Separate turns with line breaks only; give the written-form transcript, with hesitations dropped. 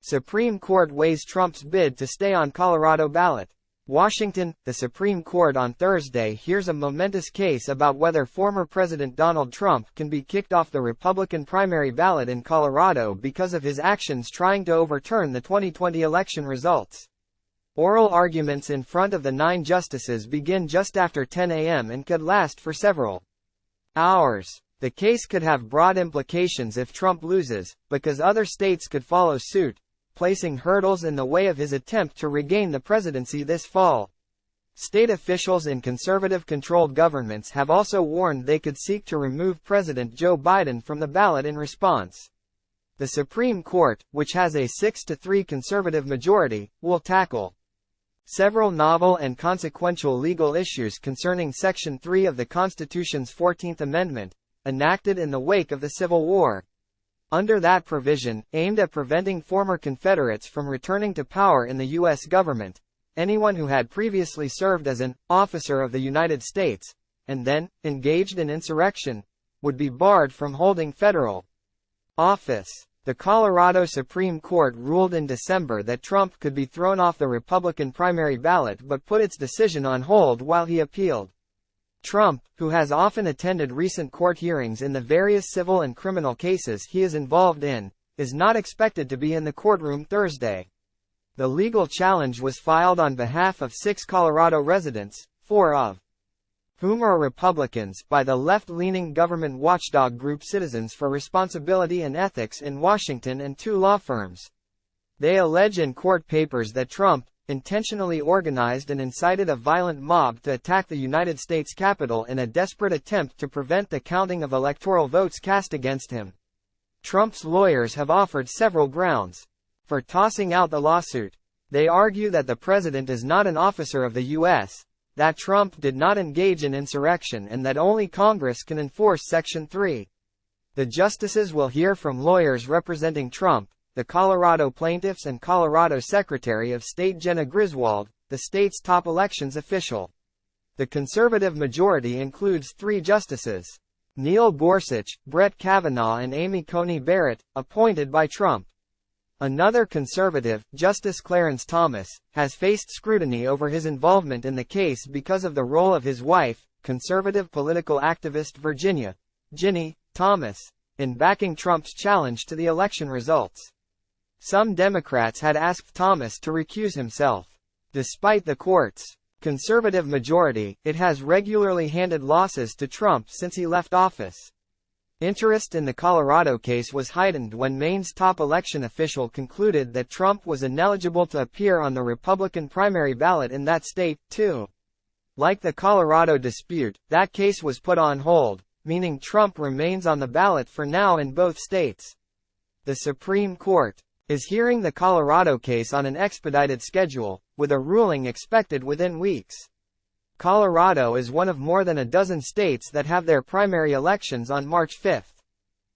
Supreme Court weighs Trump's bid to stay on Colorado ballot. Washington, the Supreme Court on Thursday hears a momentous case about whether former President Donald Trump can be kicked off the Republican primary ballot in Colorado because of his actions trying to overturn the 2020 election results. Oral arguments in front of the 9 justices begin just after 10 a.m. and could last for several hours. The case could have broad implications if Trump loses, because other states could follow suit, placing hurdles in the way of his attempt to regain the presidency this fall. State officials in conservative-controlled governments have also warned they could seek to remove President Joe Biden from the ballot in response. The Supreme Court, which has a 6-3 conservative majority, will tackle several novel and consequential legal issues concerning Section 3 of the Constitution's 14th Amendment, enacted in the wake of the Civil War. Under that provision, aimed at preventing former Confederates from returning to power in the U.S. government, anyone who had previously served as an officer of the United States, and then engaged in insurrection, would be barred from holding federal office. The Colorado Supreme Court ruled in December that Trump could be thrown off the Republican primary ballot but put its decision on hold while he appealed. Trump, who has often attended recent court hearings in the various civil and criminal cases he is involved in, is not expected to be in the courtroom Thursday. The legal challenge was filed on behalf of 6 Colorado residents, 4 of whom are Republicans, by the left-leaning government watchdog group Citizens for Responsibility and Ethics in Washington and 2 law firms. They allege in court papers that Trump intentionally organized and incited a violent mob to attack the United States Capitol in a desperate attempt to prevent the counting of electoral votes cast against him. Trump's lawyers have offered several grounds for tossing out the lawsuit. They argue that the president is not an officer of the U.S., that Trump did not engage in insurrection, and that only Congress can enforce Section 3. The justices will hear from lawyers representing Trump, the Colorado plaintiffs, and Colorado Secretary of State Jena Griswold, the state's top elections official. The conservative majority includes 3 justices: Neil Gorsuch, Brett Kavanaugh, and Amy Coney Barrett, appointed by Trump. Another conservative, Justice Clarence Thomas, has faced scrutiny over his involvement in the case because of the role of his wife, conservative political activist Virginia Ginny Thomas, in backing Trump's challenge to the election results. Some Democrats had asked Thomas to recuse himself. Despite the court's conservative majority, it has regularly handed losses to Trump since he left office. Interest in the Colorado case was heightened when Maine's top election official concluded that Trump was ineligible to appear on the Republican primary ballot in that state, too. Like the Colorado dispute, that case was put on hold, meaning Trump remains on the ballot for now in both states. The Supreme Court is hearing the Colorado case on an expedited schedule, with a ruling expected within weeks. Colorado is one of more than a dozen states that have their primary elections on March 5.